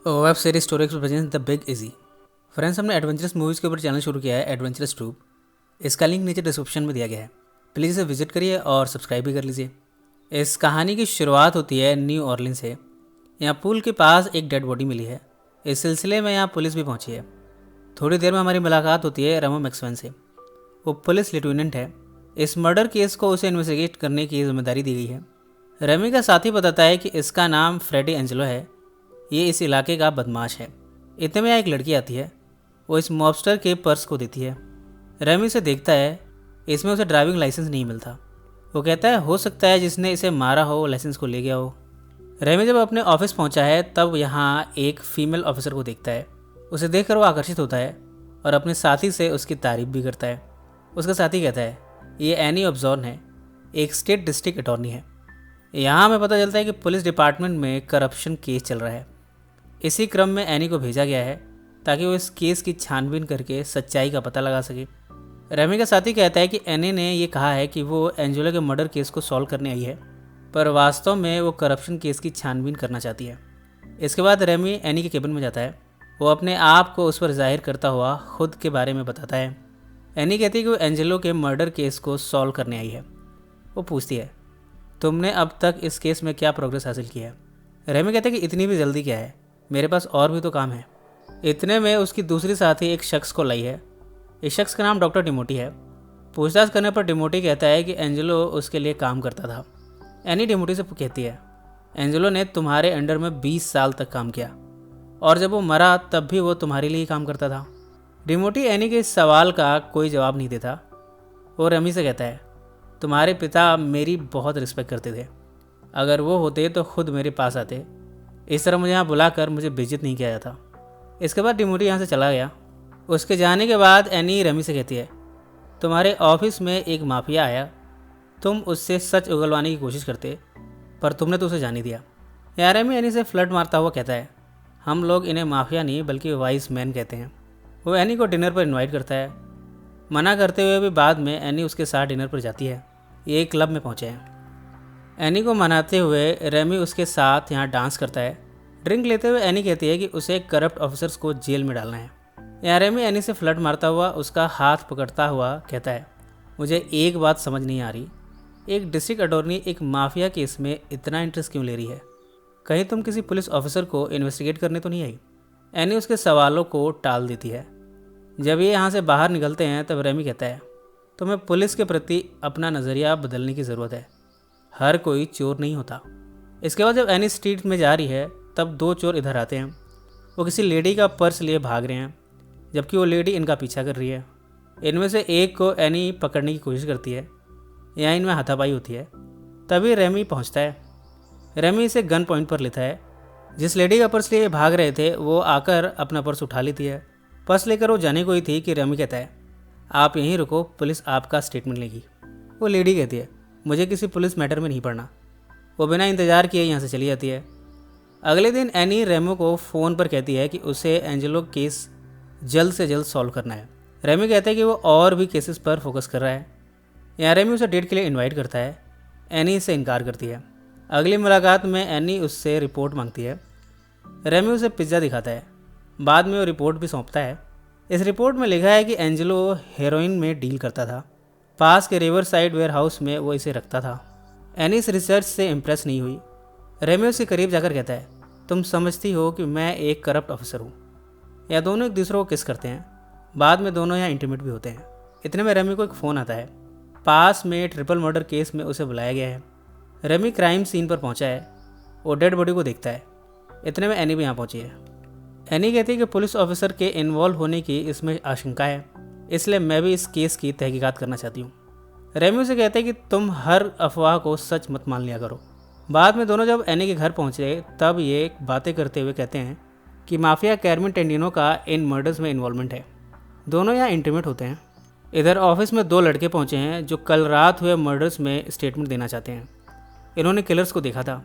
Web series story present the big easy. Friends, हमने adventurous movies के ऊपर channel शुरू किया है, एडवेंचरस ट्यूब। इसका लिंक नीचे डिस्क्रिप्शन में दिया गया है, प्लीज़ इसे विजिट करिए और सब्सक्राइब भी कर लीजिए। इस कहानी की शुरुआत होती है न्यू ऑर्लिन से। यहाँ पूल के पास एक डेड बॉडी मिली है। इस सिलसिले में यहाँ पुलिस भी पहुँची है। थोड़ी देर में हमारी मुलाकात होती है रेमो मैक्सवेन से। वो पुलिस लेफ्टिनेंट है। इस मर्डर केस को उसे इन्वेस्टिगेट करने की जिम्मेदारी दी गई है। रेमी का साथी बताता है कि इसका नाम फ्रेडी एंजेलो है। ये इस इलाके का बदमाश है। इतने में यहाँ एक लड़की आती है। वो इस मॉबस्टर के पर्स को देती है। रेमी इसे देखता है। इसमें उसे ड्राइविंग लाइसेंस नहीं मिलता। वो कहता है हो सकता है जिसने इसे मारा हो वो लाइसेंस को ले गया हो। रेमी जब अपने ऑफिस पहुंचा है तब यहाँ एक फीमेल ऑफिसर को देखता है। उसे देखकर वो आकर्षित होता है और अपने साथी से उसकी तारीफ भी करता है। उसका साथी कहता है ये एनी ऑब्जॉर्न है, एक स्टेट डिस्ट्रिक्ट अटॉर्नी है। यहाँ हमें पता चलता है कि पुलिस डिपार्टमेंट में करप्शन केस चल रहा है। इसी क्रम में एनी को भेजा गया है ताकि वो इस केस की छानबीन करके सच्चाई का पता लगा सके। रेमी का साथी कहता है कि एनी ने ये कहा है कि वो एंजेलो के मर्डर केस को सॉल्व करने आई है, पर वास्तव में वो करप्शन केस की छानबीन करना चाहती है। इसके बाद रेमी एनी के केबिन में जाता है। वो अपने आप को उस पर जाहिर करता हुआ खुद के बारे में बताता है। एनी कहती है कि वो एंजेलो के मर्डर केस को सॉल्व करने आई है। वो पूछती है तुमने अब तक इस केस में क्या प्रोग्रेस हासिल की है। रेमी कहते हैं कि इतनी भी जल्दी क्या है, मेरे पास और भी तो काम है। इतने में उसकी दूसरी साथी एक शख्स को लाई है। इस शख्स का नाम डॉक्टर डिमोटी है। पूछताछ करने पर डिमोटी कहता है कि एंजेलो उसके लिए काम करता था। एनी डिमोटी से कहती है एंजेलो ने तुम्हारे अंडर में 20 साल तक काम किया और जब वो मरा तब भी वो तुम्हारे लिए ही काम करता था। डिमोटी एनी के इस सवाल का कोई जवाब नहीं देता। वो रेमी से कहता है तुम्हारे पिता मेरी बहुत रिस्पेक्ट करते थे, अगर वो होते तो खुद मेरे पास आते। इस तरह मुझे यहाँ बुलाकर मुझे बेइज्जत नहीं किया जाता। इसके बाद डिमोटी यहाँ से चला गया। उसके जाने के बाद एनी रेमी से कहती है तुम्हारे ऑफिस में एक माफिया आया, तुम उससे सच उगलवाने की कोशिश करते पर तुमने तो उसे जाने दिया। यार रेमी एनी से फ्लर्ट मारता हुआ कहता है हम लोग इन्हें माफिया नहीं बल्कि वाइस मैन कहते हैं। वो एनी को डिनर पर इन्वाइट करता है। मना करते हुए भी बाद में एनी उसके साथ डिनर पर जाती है। ये एक क्लब में पहुँचे हैं। एनी को मनाते हुए रेमी उसके साथ यहाँ डांस करता है। ड्रिंक लेते हुए एनी कहती है कि उसे करप्ट ऑफिसर्स को जेल में डालना है। यहाँ रेमी एनी से फ्लर्ट मारता हुआ उसका हाथ पकड़ता हुआ कहता है मुझे एक बात समझ नहीं आ रही, एक डिस्ट्रिक्ट अटॉर्नी एक माफिया केस में इतना इंटरेस्ट क्यों ले रही है? कहीं तुम किसी पुलिस ऑफिसर को इन्वेस्टिगेट करने तो नहीं आई? एनी उसके सवालों को टाल देती है। जब ये यहाँ से बाहर निकलते हैं तब रेमी कहता है तुम्हें पुलिस के प्रति अपना नज़रिया बदलने की ज़रूरत है, हर कोई चोर नहीं होता। इसके बाद जब एनी स्ट्रीट में जा रही है तब दो चोर इधर आते हैं। वो किसी लेडी का पर्स लिए भाग रहे हैं जबकि वो लेडी इनका पीछा कर रही है। इनमें से एक को एनी पकड़ने की कोशिश करती है। यहाँ इनमें हाथापाई होती है। तभी रेमी पहुँचता है। रेमी इसे गन पॉइंट पर लेता है। जिस लेडी का पर्स लिए भाग रहे थे वो आकर अपना पर्स उठा लेती है। पर्स लेकर वो जाने को ही थी कि रेमी कहता है आप यहीं रुको, पुलिस आपका स्टेटमेंट लेगी। वो लेडी कहती है मुझे किसी पुलिस मैटर में नहीं पड़ना। वो बिना इंतज़ार किए यहाँ से चली जाती है। अगले दिन एनी रेमो को फ़ोन पर कहती है कि उसे एंजेलो केस जल्द से जल्द सॉल्व करना है। रेमी कहता है कि वो और भी केसेस पर फोकस कर रहा है। यहाँ रेमी उसे डेट के लिए इनवाइट करता है। एनी इससे इनकार करती है। अगली मुलाकात में एनी उससे रिपोर्ट मांगती है। रेमी उसे पिज़्ज़ा दिखाता है। बाद में वो रिपोर्ट भी सौंपता है। इस रिपोर्ट में लिखा है कि एंजेलो हेरोइन में डील करता था। पास के रिवर साइड वेयर हाउस में वो इसे रखता था। एनी इस रिसर्च से इम्प्रेस नहीं हुई। रेमी उसके करीब जाकर कहता है तुम समझती हो कि मैं एक करप्ट ऑफिसर हूँ। या दोनों एक दूसरे को किस करते हैं। बाद में दोनों यहाँ इंटीमेट भी होते हैं। इतने में रेमी को एक फ़ोन आता है। पास में ट्रिपल मर्डर केस में उसे बुलाया गया है। रेमी क्राइम सीन पर पहुँचा है। वो डेड बॉडी को देखता है। इतने में एनी भी यहाँ पहुँची है। एनी कहती है कि पुलिस ऑफिसर के इन्वॉल्व होने की इसमें आशंका है, इसलिए मैं भी इस केस की तहकीकात करना चाहती हूँ। रेमी उसे कहते हैं कि तुम हर अफवाह को सच मत मान लिया करो। बाद में दोनों जब एनी के घर पहुँचे तब ये बातें करते हुए कहते हैं कि माफिया कैरमिन टेंडिनो का इन मर्डर्स में इन्वॉल्वमेंट है। दोनों यहाँ इंटीमेट होते हैं। इधर ऑफिस में दो लड़के पहुँचे हैं जो कल रात हुए मर्डर्स में स्टेटमेंट देना चाहते हैं। इन्होंने किलर्स को देखा था।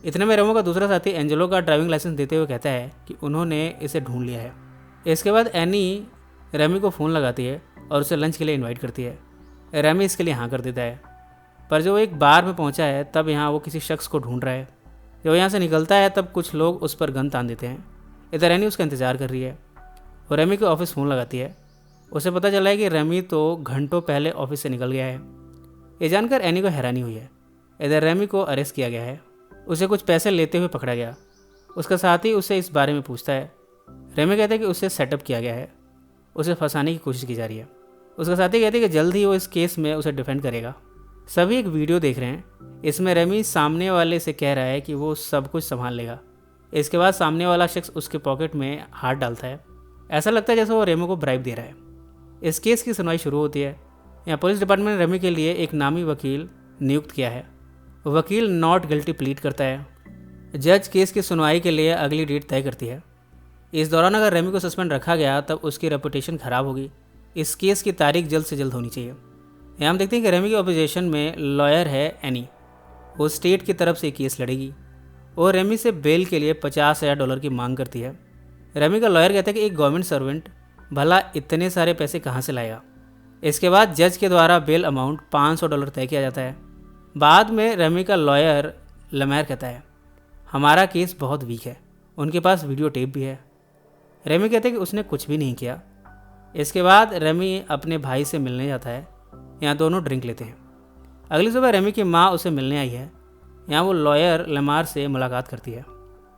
इतने में रेमो का दूसरा साथी एंजेलो का ड्राइविंग लाइसेंस देते हुए कहता है कि उन्होंने इसे ढूंढ लिया है। इसके बाद एनी रेमी को फ़ोन लगाती है और उसे लंच के लिए इनवाइट करती है। रेमी इसके लिए हाँ कर देता है, पर जब वो एक बार में पहुंचा है तब यहाँ वो किसी शख्स को ढूंढ रहा है। जब यहाँ से निकलता है तब कुछ लोग उस पर गन तान देते हैं। इधर एनी उसका इंतज़ार कर रही है। वो रेमी के ऑफिस फ़ोन लगाती है। उसे पता चला है कि रेमी तो घंटों पहले ऑफिस से निकल गया है। ये जानकर एनी को हैरानी हुई है। इधर रेमी को अरेस्ट किया गया है। उसे कुछ पैसे लेते हुए पकड़ा गया। उसका साथी उसे इस बारे में पूछता है। रेमी कहता है कि उसे सेटअप किया गया है, उसे फंसाने की कोशिश की जा रही है। उसका साथी कहते हैं कि जल्द ही वो इस केस में उसे डिफेंड करेगा। सभी एक वीडियो देख रहे हैं। इसमें रेमी सामने वाले से कह रहा है कि वो सब कुछ संभाल लेगा। इसके बाद सामने वाला शख्स उसके पॉकेट में हाथ डालता है। ऐसा लगता है जैसे वो रेमी को ब्राइब दे रहा है। इस केस की सुनवाई शुरू होती है। यहाँ पुलिस डिपार्टमेंट ने रेमी के लिए एक नामी वकील नियुक्त किया है। वकील नॉट गिल्टी प्लीड करता है। जज केस की सुनवाई के लिए अगली डेट तय करती है। इस दौरान अगर रेमी को सस्पेंड रखा गया तब उसकी रेपुटेशन खराब होगी। इस केस की तारीख जल्द से जल्द होनी चाहिए। यहाँ हम देखते हैं कि रेमी के अपोजिशन में लॉयर है एनी। वो स्टेट की तरफ से केस लड़ेगी और रेमी से बेल के लिए $50,000 की मांग करती है। रेमी का लॉयर कहता है कि एक गवर्नमेंट सर्वेंट भला इतने सारे पैसे कहाँ से लाएगा। इसके बाद जज के द्वारा बेल अमाउंट $500 तय किया जाता है। बाद में रेमी का लॉयर लमैर कहता है हमारा केस बहुत वीक है, उनके पास वीडियो टेप भी है। रेमी कहते हैं कि उसने कुछ भी नहीं किया। इसके बाद रेमी अपने भाई से मिलने जाता है। यहाँ दोनों ड्रिंक लेते हैं। अगली सुबह रेमी की माँ उसे मिलने आई है। यहाँ वो लॉयर लमार से मुलाकात करती है।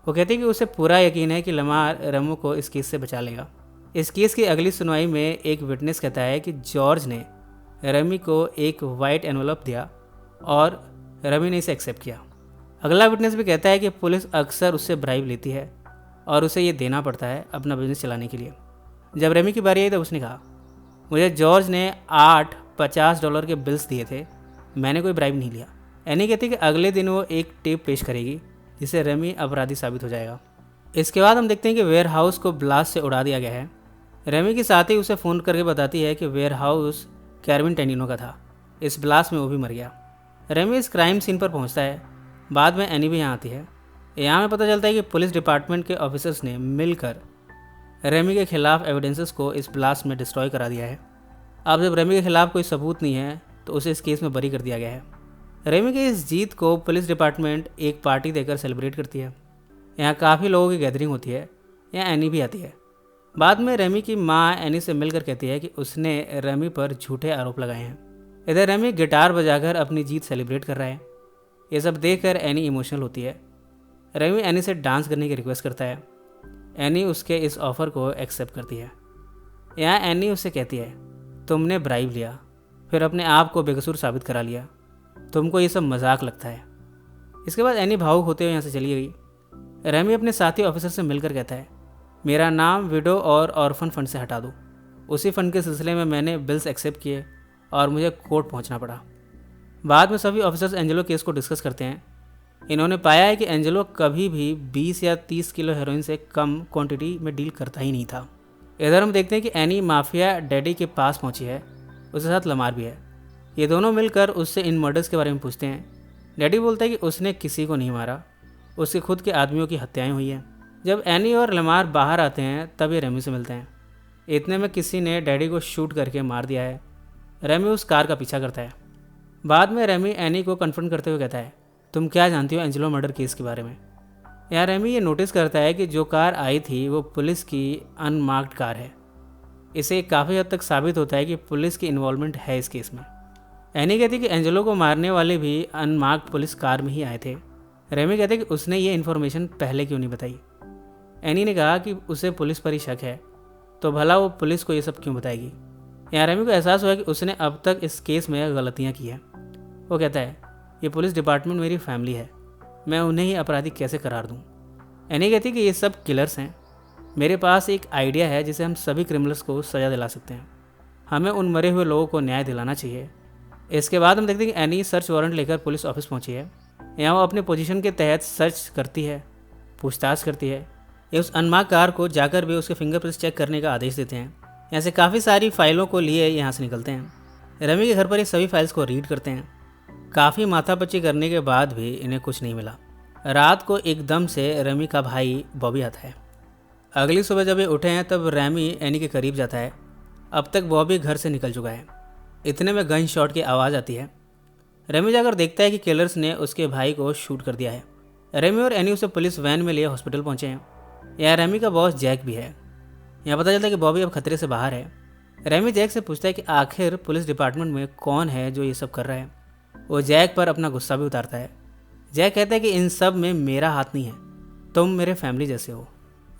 वो कहती है कि उसे पूरा यकीन है कि लमार रेमो को इस केस से बचा लेगा। इस केस की अगली सुनवाई में एक विटनेस कहता है कि जॉर्ज ने रेमी को एक वाइट एनवलप दिया और रेमी ने इसे एक्सेप्ट किया। अगला विटनेस भी कहता है कि पुलिस अक्सर उससे ब्राइब लेती है और उसे ये देना पड़ता है अपना बिजनेस चलाने के लिए। जब रेमी की बारी आई तो उसने कहा मुझे जॉर्ज ने 8 $50 के बिल्स दिए थे, मैंने कोई ब्राइब नहीं लिया। एनी कहती कि अगले दिन वो एक टेप पेश करेगी जिससे रेमी अपराधी साबित हो जाएगा। इसके बाद हम देखते हैं कि वेयर हाउस को ब्लास्ट से उड़ा दिया गया है। रेमी के साथ ही उसे फ़ोन करके बताती है कि वेयर हाउस कैरविन टेनिनो का था, इस ब्लास्ट में वो भी मर गया। रेमी इस क्राइम सीन पर पहुंचता है। बाद में एनी भी यहाँ आती है। यहाँ में पता चलता है कि पुलिस डिपार्टमेंट के ऑफिसर्स ने मिलकर रेमी के खिलाफ एविडेंसेस को इस ब्लास्ट में डिस्ट्रॉय करा दिया है। अब जब रेमी के खिलाफ कोई सबूत नहीं है तो उसे इस केस में बरी कर दिया गया है। रेमी की इस जीत को पुलिस डिपार्टमेंट एक पार्टी देकर सेलिब्रेट करती है। यहाँ काफ़ी लोगों की गैदरिंग होती है। यहाँ एनी भी आती है। बाद में रेमी की माँ एनी से मिलकर कहती है कि उसने रेमी पर झूठे आरोप लगाए हैं। इधर रेमी गिटार बजाकर अपनी जीत सेलिब्रेट कर रहा है। ये सब देखकर एनी इमोशनल होती है। रेमी एनी से डांस करने की रिक्वेस्ट करता है। एनी उसके इस ऑफ़र को एक्सेप्ट करती है। यहाँ एनी उससे कहती है तुमने ब्राइब लिया, फिर अपने आप को बेकसूर साबित करा लिया, तुमको ये सब मजाक लगता है। इसके बाद एनी भावुक होते हुए यहाँ से चली गई। रेमी अपने साथी ऑफिसर से मिलकर कहता है मेरा नाम विडो और ऑर्फन फंड से हटा दो। उसी फंड के सिलसिले में मैंने बिल्स एक्सेप्ट किए और मुझे कोर्ट पहुँचना पड़ा। बाद में सभी ऑफिसर्स एंजेलो केस को डिस्कस करते हैं। इन्होंने पाया है कि एंजेलो कभी भी 20 या 30 किलो हेरोइन से कम क्वांटिटी में डील करता ही नहीं था। इधर हम देखते हैं कि एनी माफिया डैडी के पास पहुंची है, उसके साथ लमार भी है। ये दोनों मिलकर उससे इन मर्डर्स के बारे में पूछते हैं। डैडी बोलता है कि उसने किसी को नहीं मारा, उसके खुद के आदमियों की हत्याएं हुई हैं। जब एनी और लमार बाहर आते हैं तब ये रेमी से मिलते हैं। इतने में किसी ने डैडी को शूट करके मार दिया है। रेमी उस कार का पीछा करता है। बाद में रेमी एनी को कन्फ्रंट करते हुए कहता है तुम क्या जानती हो एंजेलो मर्डर केस के बारे में। यहाँ रेमी ये नोटिस करता है कि जो कार आई थी वो पुलिस की अनमार्क्ड कार है। इसे काफ़ी हद तक साबित होता है कि पुलिस की इन्वॉल्वमेंट है इस केस में। एनी कहती कि एंजेलो को मारने वाले भी अनमार्क्ड पुलिस कार में ही आए थे। रेमी कहते कि उसने ये इन्फॉर्मेशन पहले क्यों नहीं बताई। एनी ने कहा कि उसे पुलिस पर ही शक है, तो भला वो पुलिस को ये सब क्यों बताएगी। यहाँ रेमी को एहसास हुआ कि उसने अब तक इस केस में गलतियाँ की हैं। वो कहता है ये पुलिस डिपार्टमेंट मेरी फैमिली है, मैं उन्हें ही अपराधी कैसे करार दूँ। एनी कहती कि ये सब किलर्स हैं, मेरे पास एक आइडिया है जिसे हम सभी क्रिमिनल्स को सज़ा दिला सकते हैं। हमें उन मरे हुए लोगों को न्याय दिलाना चाहिए। इसके बाद हम देखते हैं कि एनी सर्च वारंट लेकर पुलिस ऑफिस पहुंची है। यहाँ वो अपने पोजीशन के तहत सर्च करती है, पूछताछ करती है। ये उस अनमार्क कार को जाकर भी उसके फिंगरप्रिंट्स चेक करने का आदेश देते हैं। यहाँ से काफ़ी सारी फाइलों को लिए यहाँ से निकलते हैं। रेमी के घर पर ये सभी फाइल्स को रीड करते हैं। काफ़ी माथापच्ची करने के बाद भी इन्हें कुछ नहीं मिला। रात को एकदम से रेमी का भाई बॉबी आता है। अगली सुबह जब ये उठे हैं तब रेमी एनी के करीब जाता है। अब तक बॉबी घर से निकल चुका है। इतने में गन शॉट की आवाज़ आती है। रेमी जाकर देखता है कि किलर्स ने उसके भाई को शूट कर दिया है। रेमी और एनी उसे पुलिस वैन में लिए हॉस्पिटल पहुंचे हैं। यहाँ रेमी का बॉस जैक भी है। यहाँ पता चलता है कि बॉबी अब खतरे से बाहर है। रेमी जैक से पूछता है कि आखिर पुलिस डिपार्टमेंट में कौन है जो ये सब कर रहा है। वो जैक पर अपना गुस्सा भी उतारता है। जैक कहता है कि इन सब में मेरा हाथ नहीं है, तुम मेरे फैमिली जैसे हो।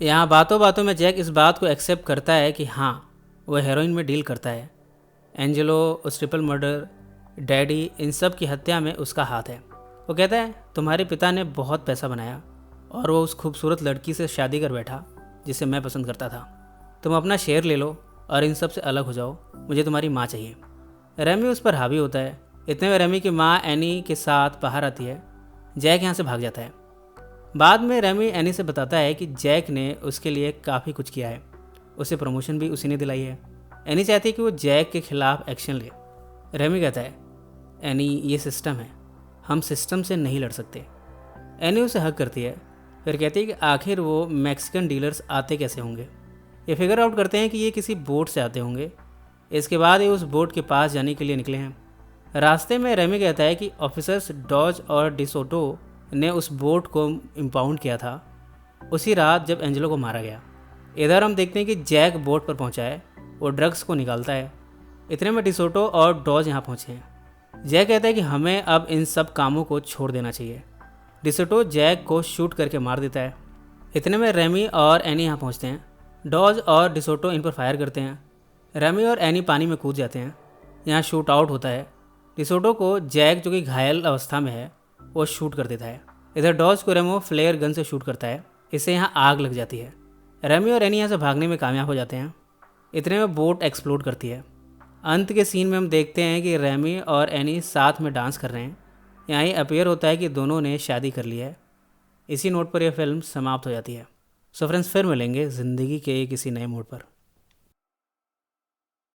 यहाँ बातों बातों में जैक इस बात को एक्सेप्ट करता है कि हाँ, वो हेरोइन में डील करता है। एंजेलो, उस ट्रिपल मर्डर, डैडी, इन सब की हत्या में उसका हाथ है। वो कहता है तुम्हारे पिता ने बहुत पैसा बनाया और वो उस खूबसूरत लड़की से शादी कर बैठा जिसे मैं पसंद करता था। तुम अपना शेयर ले लो और इन सब से अलग हो जाओ, मुझे तुम्हारी माँ चाहिए। रेमी उस पर हावी होता है। इतने में रेमी की माँ एनी के साथ बाहर आती है। जैक यहाँ से भाग जाता है। बाद में रेमी एनी से बताता है कि जैक ने उसके लिए काफ़ी कुछ किया है, उसे प्रमोशन भी उसी ने दिलाई है। एनी चाहती है कि वो जैक के खिलाफ एक्शन ले। रेमी कहता है एनी, ये सिस्टम है, हम सिस्टम से नहीं लड़ सकते। एनी उसे हक करती है, फिर कहती है कि आखिर वो मैक्सिकन डीलर्स आते कैसे होंगे। ये फिगर आउट करते हैं कि ये किसी बोट से आते होंगे। इसके बाद ये उस बोट के पास जाने के लिए निकले हैं। रास्ते में रेमी कहता है कि ऑफिसर्स डॉज और डिसोटो ने उस बोट को इम्पाउंड किया था उसी रात जब एंजेलो को मारा गया। इधर हम देखते हैं कि जैक बोट पर पहुंचा है, वो ड्रग्स को निकालता है। इतने में डिसोटो और डॉज यहाँ पहुँचे हैं। जैक कहता है कि हमें अब इन सब कामों को छोड़ देना चाहिए। डिसोटो जैक को शूट करके मार देता है। इतने में रेमी और एनी यहाँ पहुँचते हैं। डॉज और डिसोटो इन पर फायर करते हैं। रेमी और एनी पानी में कूद जाते हैं। यहाँ शूट आउट होता है। डिसोटो को जैक, जो कि घायल अवस्था में है, वो शूट कर देता है। इधर डॉज को रेमो फ्लेयर गन से शूट करता है। इससे यहाँ आग लग जाती है। रेमी और एनी यहाँ से भागने में कामयाब हो जाते हैं। इतने में बोट एक्सप्लोड करती है। अंत के सीन में हम देखते हैं कि रेमी और एनी साथ में डांस कर रहे हैं। यहाँ ही अपीयर होता है कि दोनों ने शादी कर ली है। इसी नोट पर यह फिल्म समाप्त हो जाती है। सो फ्रेंड्स, फिर मिलेंगे ज़िंदगी के किसी नए मोड़ पर।